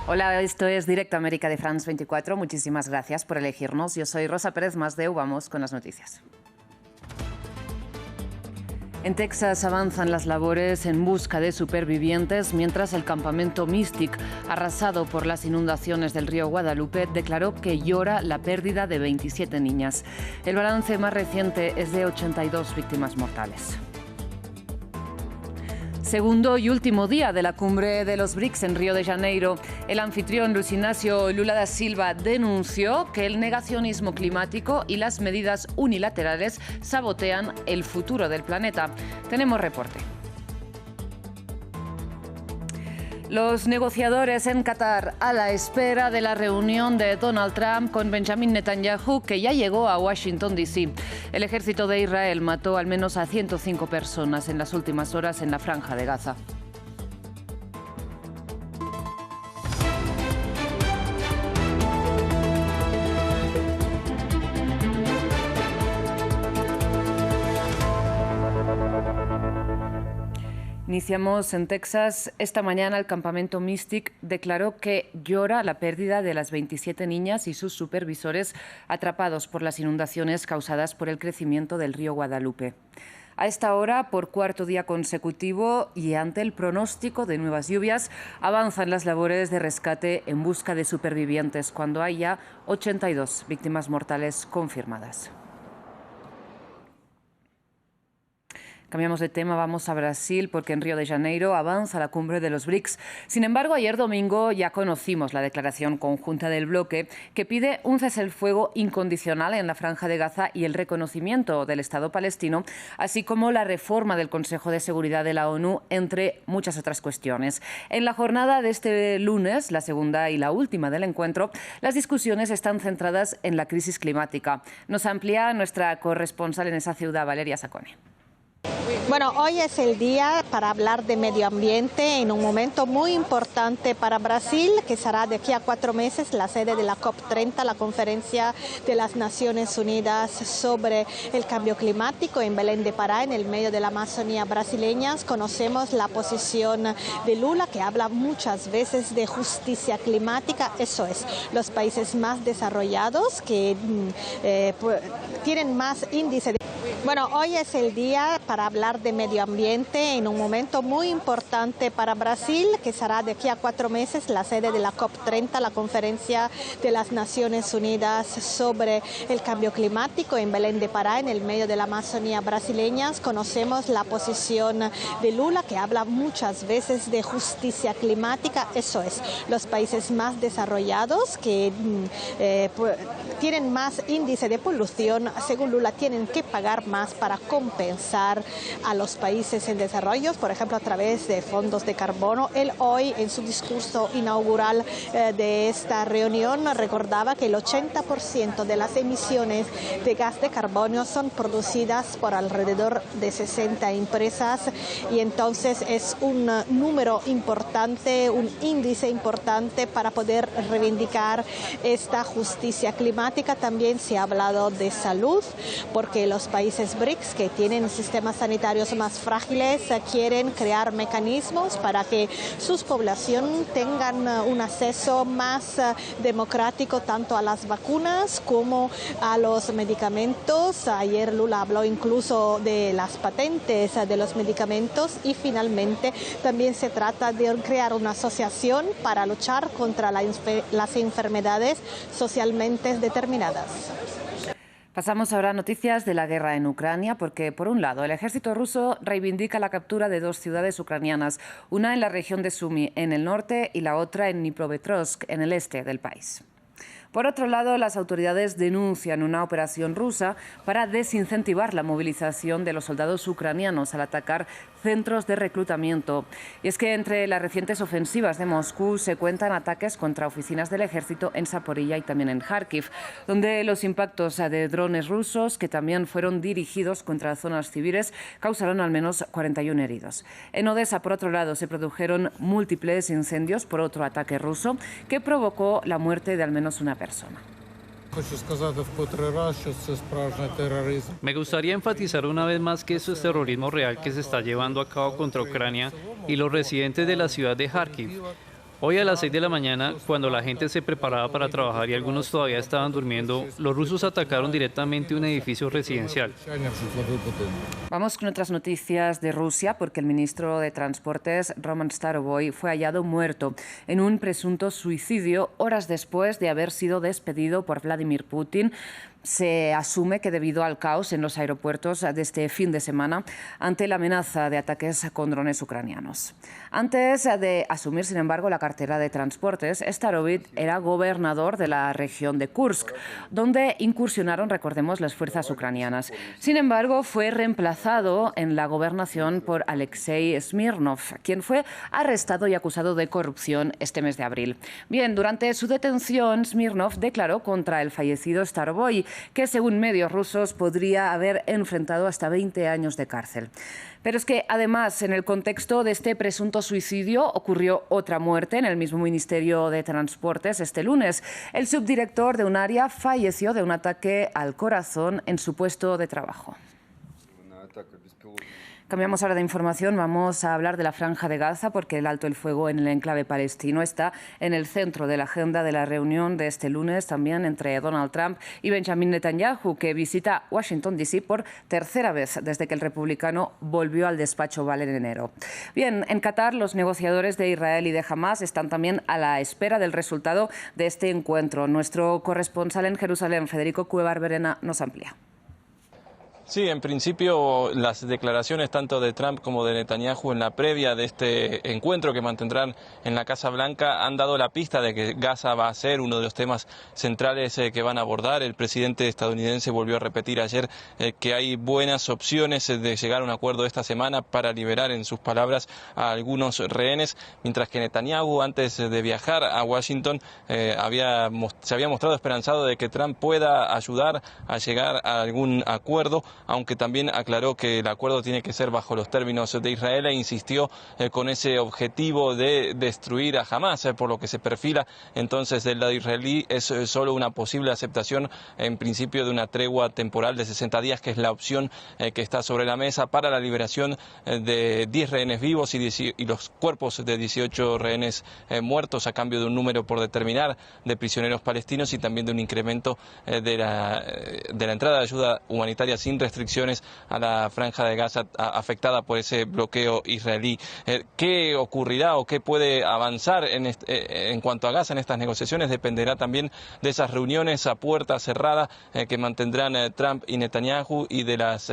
Hola, esto es Directo América de France 24. Muchísimas gracias por elegirnos. Yo soy Rosa Pérez Masdeu. Vamos con las noticias. En Texas avanzan las labores en busca de supervivientes, mientras el campamento Mystic, arrasado por las inundaciones del río Guadalupe, declaró que llora la pérdida de 27 niñas. El balance más reciente es de 82 víctimas mortales. Segundo y último día de la cumbre de los BRICS en Río de Janeiro. El anfitrión Luis Ignacio Lula da Silva denunció que el negacionismo climático y las medidas unilaterales sabotean el futuro del planeta. Tenemos reporte. Los negociadores en Qatar a la espera de la reunión de Donald Trump con Benjamin Netanyahu, que ya llegó a Washington, D.C. El ejército de Israel mató al menos a 105 personas en las últimas horas en la Franja de Gaza. Iniciamos en Texas. Esta mañana el campamento Mystic declaró que llora la pérdida de las 27 niñas y sus supervisores atrapados por las inundaciones causadas por el crecimiento del río Guadalupe. A esta hora, por cuarto día consecutivo y ante el pronóstico de nuevas lluvias, avanzan las labores de rescate en busca de supervivientes, cuando hay ya 82 víctimas mortales confirmadas. Cambiamos de tema, vamos a Brasil, porque en Río de Janeiro avanza la cumbre de los BRICS. Sin embargo, ayer domingo ya conocimos la declaración conjunta del bloque que pide un cese el fuego incondicional en la Franja de Gaza y el reconocimiento del Estado palestino, así como la reforma del Consejo de Seguridad de la ONU, entre muchas otras cuestiones. En la jornada de este lunes, la segunda y la última del encuentro, las discusiones están centradas en la crisis climática. Nos amplía nuestra corresponsal en esa ciudad, Valeria Sacone. Bueno, hoy es el día para hablar de medio ambiente en un momento muy importante para Brasil, que será de aquí a 4 meses la sede de la COP30, la Conferencia de las Naciones Unidas sobre el Cambio Climático en Belém de Pará, en el medio de la Amazonía brasileña. Conocemos la posición de Lula, que habla muchas veces de justicia climática. Eso es, los países más desarrollados que tienen más índice de... Bueno, hoy es el día para hablar de medio ambiente en un momento muy importante para Brasil, que será de aquí a 4 meses la sede de la COP30, la Conferencia de las Naciones Unidas sobre el Cambio Climático en Belém de Pará, en el medio de la Amazonía brasileña. Conocemos la posición de Lula, que habla muchas veces de justicia climática. Eso es, los países más desarrollados que tienen más índice de polución, según Lula, tienen que pagar más para compensar a los países en desarrollo, por ejemplo, a través de fondos de carbono. Él hoy, en su discurso inaugural de esta reunión, recordaba que el 80% de las emisiones de gas de carbono son producidas por alrededor de 60 empresas, y entonces es un número importante, un índice importante para poder reivindicar esta justicia climática. También se ha hablado de salud, porque los países BRICS, que tienen sistemas sanitarios más frágiles, quieren crear mecanismos para que sus poblaciones tengan un acceso más democrático tanto a las vacunas como a los medicamentos. Ayer Lula habló incluso de las patentes de los medicamentos, y finalmente también se trata de crear una asociación para luchar contra las enfermedades socialmente determinadas. Pasamos ahora a noticias de la guerra en Ucrania, porque, por un lado, el ejército ruso reivindica la captura de 2 ciudades ucranianas, una en la región de Sumy, en el norte, y la otra en Dnipropetrovsk, en el este del país. Por otro lado, las autoridades denuncian una operación rusa para desincentivar la movilización de los soldados ucranianos al atacar centros de reclutamiento. Y es que entre las recientes ofensivas de Moscú se cuentan ataques contra oficinas del ejército en Zaporilla y también en Kharkiv, donde los impactos de drones rusos, que también fueron dirigidos contra zonas civiles, causaron al menos 41 heridos. En Odessa, por otro lado, se produjeron múltiples incendios por otro ataque ruso que provocó la muerte de al menos una persona. Me gustaría enfatizar una vez más que esto es terrorismo real que se está llevando a cabo contra Ucrania y los residentes de la ciudad de Kharkiv. Hoy a las 6 de la mañana, cuando la gente se preparaba para trabajar y algunos todavía estaban durmiendo, los rusos atacaron directamente un edificio residencial. Vamos con otras noticias de Rusia, porque el ministro de Transportes, Roman Starovoy, fue hallado muerto en un presunto suicidio horas después de haber sido despedido por Vladimir Putin. Se asume que debido al caos en los aeropuertos de este fin de semana ante la amenaza de ataques con drones ucranianos. Antes de asumir, sin embargo, la cartera de transportes, Starovoy era gobernador de la región de Kursk, donde incursionaron, recordemos, las fuerzas ucranianas. Sin embargo, fue reemplazado en la gobernación por Alexei Smirnov, quien fue arrestado y acusado de corrupción este mes de abril. Bien, durante su detención, Smirnov declaró contra el fallecido Starovoy, que según medios rusos podría haber enfrentado hasta 20 años de cárcel. Pero es que además, en el contexto de este presunto suicidio, ocurrió otra muerte en el mismo Ministerio de Transportes este lunes. El subdirector de un área falleció de un ataque al corazón en su puesto de trabajo. Cambiamos ahora de información, vamos a hablar de la Franja de Gaza, porque el alto el fuego en el enclave palestino está en el centro de la agenda de la reunión de este lunes, también entre Donald Trump y Benjamin Netanyahu, que visita Washington, D.C. por tercera vez desde que el republicano volvió al despacho Oval en enero. Bien, en Qatar los negociadores de Israel y de Hamás están también a la espera del resultado de este encuentro. Nuestro corresponsal en Jerusalén, Federico Cuevar Berena, nos amplía. Sí, en principio las declaraciones tanto de Trump como de Netanyahu en la previa de este encuentro que mantendrán en la Casa Blanca han dado la pista de que Gaza va a ser uno de los temas centrales que van a abordar. El presidente estadounidense volvió a repetir ayer que hay buenas opciones de llegar a un acuerdo esta semana para liberar, en sus palabras, a algunos rehenes, mientras que Netanyahu, antes de viajar a Washington, se había mostrado esperanzado de que Trump pueda ayudar a llegar a algún acuerdo, aunque también aclaró que el acuerdo tiene que ser bajo los términos de Israel e insistió con ese objetivo de destruir a Hamás, por lo que se perfila entonces del lado israelí es solo una posible aceptación en principio de una tregua temporal de 60 días, que es la opción que está sobre la mesa para la liberación de 10 rehenes vivos y los cuerpos de 18 rehenes muertos, a cambio de un número por determinar de prisioneros palestinos y también de un incremento de la entrada de ayuda humanitaria sin restricciones a la Franja de Gaza afectada por ese bloqueo israelí. ¿Qué ocurrirá o qué puede avanzar en cuanto a Gaza en estas negociaciones? Dependerá también de esas reuniones a puerta cerrada que mantendrán Trump y Netanyahu, y de las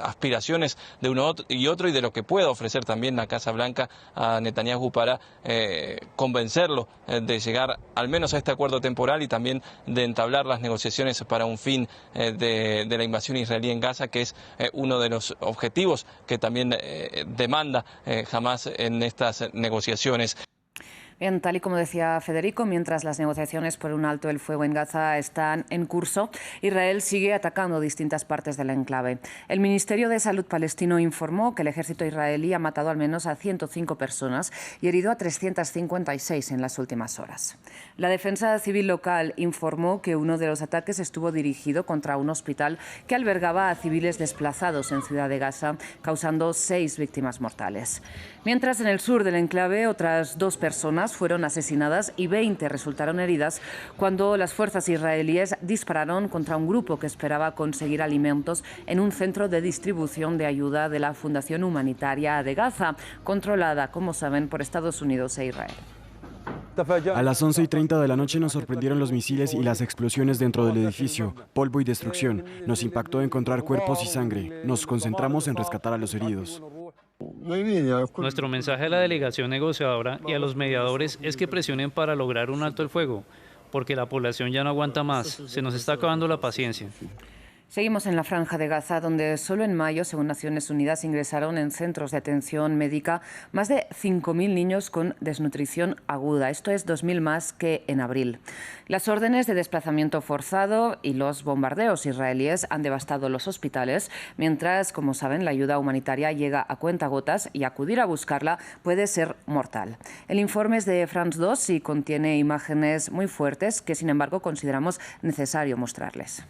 aspiraciones de uno y otro, y de lo que pueda ofrecer también la Casa Blanca a Netanyahu para convencerlo de llegar al menos a este acuerdo temporal y también de entablar las negociaciones para un fin de la invasión israelí en Gaza, que es uno de los objetivos que también demanda Hamás en estas negociaciones. Bien, tal y como decía Federico, mientras las negociaciones por un alto el fuego en Gaza están en curso, Israel sigue atacando distintas partes del enclave. El Ministerio de Salud palestino informó que el ejército israelí ha matado al menos a 105 personas y herido a 356 en las últimas horas. La defensa civil local informó que uno de los ataques estuvo dirigido contra un hospital que albergaba a civiles desplazados en Ciudad de Gaza, causando 6 víctimas mortales. Mientras, en el sur del enclave, otras 2 personas fueron asesinadas y 20 resultaron heridas cuando las fuerzas israelíes dispararon contra un grupo que esperaba conseguir alimentos en un centro de distribución de ayuda de la Fundación Humanitaria de Gaza, controlada, como saben, por Estados Unidos e Israel. A las 11:30 de la noche nos sorprendieron los misiles y las explosiones dentro del edificio, polvo y destrucción. Nos impactó encontrar cuerpos y sangre. Nos concentramos en rescatar a los heridos. Nuestro mensaje a la delegación negociadora y a los mediadores es que presionen para lograr un alto el fuego, porque la población ya no aguanta más, se nos está acabando la paciencia. Seguimos en la Franja de Gaza, donde solo en mayo, según Naciones Unidas, ingresaron en centros de atención médica más de 5.000 niños con desnutrición aguda. Esto es 2.000 más que en abril. Las órdenes de desplazamiento forzado y los bombardeos israelíes han devastado los hospitales, mientras, como saben, la ayuda humanitaria llega a cuentagotas y acudir a buscarla puede ser mortal. El informe es de France 2 y contiene imágenes muy fuertes que, sin embargo, consideramos necesario mostrarles.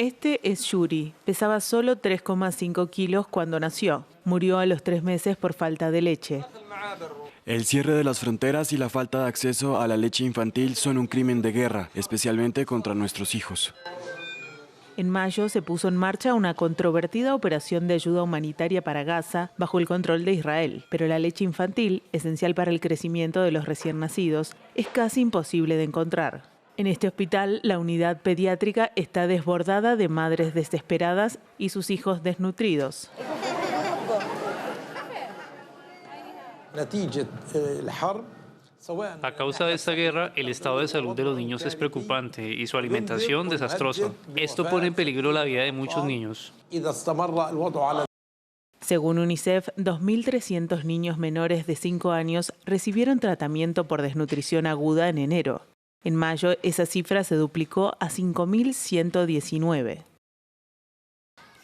Este es Yuri. Pesaba solo 3,5 kilos cuando nació. Murió a los 3 meses por falta de leche. El cierre de las fronteras y la falta de acceso a la leche infantil son un crimen de guerra, especialmente contra nuestros hijos. En mayo se puso en marcha una controvertida operación de ayuda humanitaria para Gaza bajo el control de Israel. Pero la leche infantil, esencial para el crecimiento de los recién nacidos, es casi imposible de encontrar. En este hospital, la unidad pediátrica está desbordada de madres desesperadas y sus hijos desnutridos. A causa de esta guerra, el estado de salud de los niños es preocupante y su alimentación desastrosa. Esto pone en peligro la vida de muchos niños. Según UNICEF, 2.300 niños menores de 5 años recibieron tratamiento por desnutrición aguda en enero. En mayo, esa cifra se duplicó a 5.119.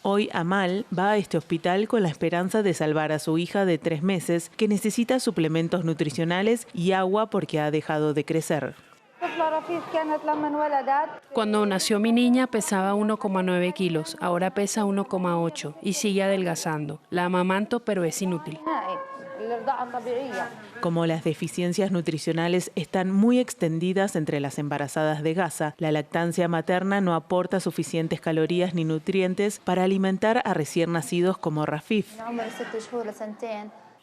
Hoy Amal va a este hospital con la esperanza de salvar a su hija de 3 meses que necesita suplementos nutricionales y agua porque ha dejado de crecer. Cuando nació mi niña pesaba 1,9 kilos, ahora pesa 1,8 y sigue adelgazando. La amamanto, pero es inútil. Como las deficiencias nutricionales están muy extendidas entre las embarazadas de Gaza, la lactancia materna no aporta suficientes calorías ni nutrientes para alimentar a recién nacidos como Rafif.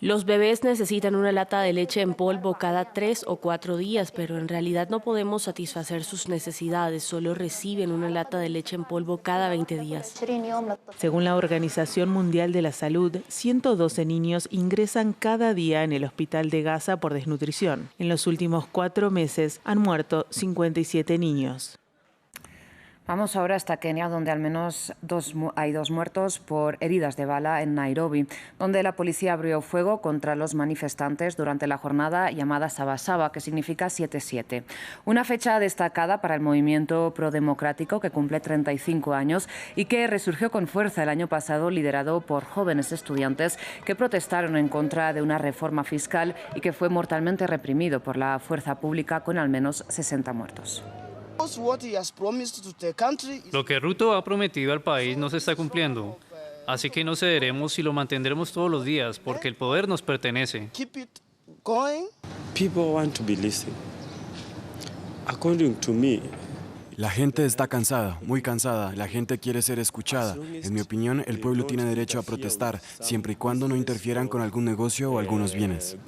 Los bebés necesitan una lata de leche en polvo cada 3 o 4 días, pero en realidad no podemos satisfacer sus necesidades, solo reciben una lata de leche en polvo cada 20 días. Según la Organización Mundial de la Salud, 112 niños ingresan cada día en el hospital de Gaza por desnutrición. En los últimos 4 meses han muerto 57 niños. Vamos ahora hasta Kenia, donde al menos hay 2 muertos por heridas de bala en Nairobi, donde la policía abrió fuego contra los manifestantes durante la jornada llamada Sabasaba, que significa 7-7. Una fecha destacada para el movimiento prodemocrático que cumple 35 años y que resurgió con fuerza el año pasado, liderado por jóvenes estudiantes que protestaron en contra de una reforma fiscal y que fue mortalmente reprimido por la fuerza pública con al menos 60 muertos. Lo que Ruto ha prometido al país no se está cumpliendo. Así que no cederemos y lo mantendremos todos los días, porque el poder nos pertenece. La gente está cansada, muy cansada. La gente quiere ser escuchada. En mi opinión, el pueblo tiene derecho a protestar, siempre y cuando no interfieran con algún negocio o algunos bienes.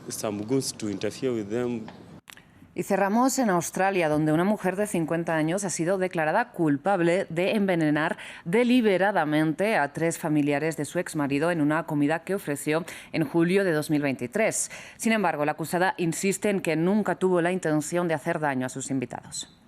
Y cerramos en Australia, donde una mujer de 50 años ha sido declarada culpable de envenenar deliberadamente a 3 familiares de su exmarido en una comida que ofreció en julio de 2023. Sin embargo, la acusada insiste en que nunca tuvo la intención de hacer daño a sus invitados.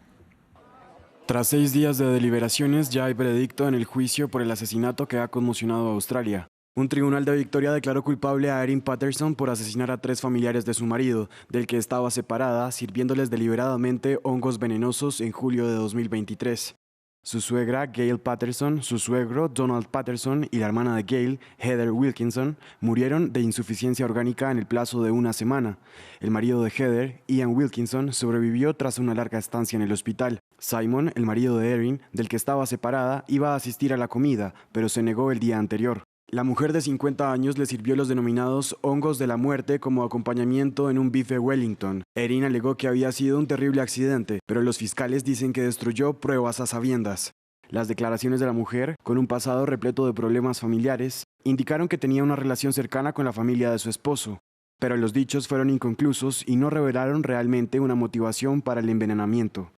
Tras 6 días de deliberaciones, ya hay veredicto en el juicio por el asesinato que ha conmocionado a Australia. Un tribunal de Victoria declaró culpable a Erin Patterson por asesinar a 3 familiares de su marido, del que estaba separada, sirviéndoles deliberadamente hongos venenosos en julio de 2023. Su suegra, Gail Patterson, su suegro, Donald Patterson, y la hermana de Gail, Heather Wilkinson, murieron de insuficiencia orgánica en el plazo de 1 semana. El marido de Heather, Ian Wilkinson, sobrevivió tras una larga estancia en el hospital. Simon, el marido de Erin, del que estaba separada, iba a asistir a la comida, pero se negó el día anterior. La mujer de 50 años le sirvió los denominados hongos de la muerte como acompañamiento en un bife Wellington. Erin alegó que había sido un terrible accidente, pero los fiscales dicen que destruyó pruebas a sabiendas. Las declaraciones de la mujer, con un pasado repleto de problemas familiares, indicaron que tenía una relación cercana con la familia de su esposo, pero los dichos fueron inconclusos y no revelaron realmente una motivación para el envenenamiento.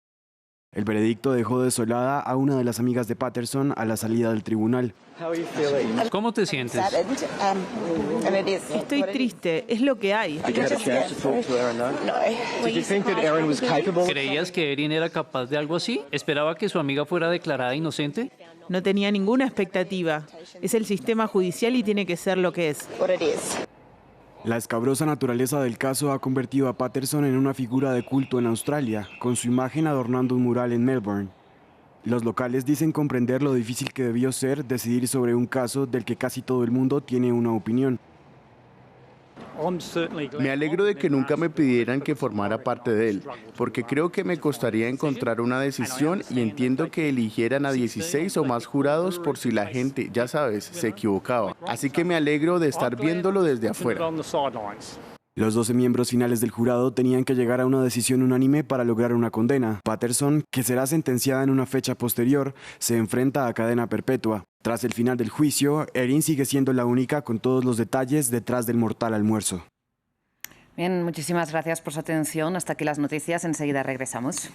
El veredicto dejó desolada a una de las amigas de Patterson a la salida del tribunal. ¿Cómo te sientes? Estoy triste, es lo que hay. ¿Creías que Erin era capaz de algo así? ¿Esperaba que su amiga fuera declarada inocente? No tenía ninguna expectativa. Es el sistema judicial y tiene que ser lo que es. La escabrosa naturaleza del caso ha convertido a Patterson en una figura de culto en Australia, con su imagen adornando un mural en Melbourne. Los locales dicen comprender lo difícil que debió ser decidir sobre un caso del que casi todo el mundo tiene una opinión. Me alegro de que nunca me pidieran que formara parte de él, porque creo que me costaría encontrar una decisión y entiendo que eligieran a 16 o más jurados por si la gente, ya sabes, se equivocaba. Así que me alegro de estar viéndolo desde afuera. Los 12 miembros finales del jurado tenían que llegar a una decisión unánime para lograr una condena. Patterson, que será sentenciada en una fecha posterior, se enfrenta a cadena perpetua. Tras el final del juicio, Erin sigue siendo la única con todos los detalles detrás del mortal almuerzo. Bien, muchísimas gracias por su atención. Hasta aquí las noticias. Enseguida regresamos.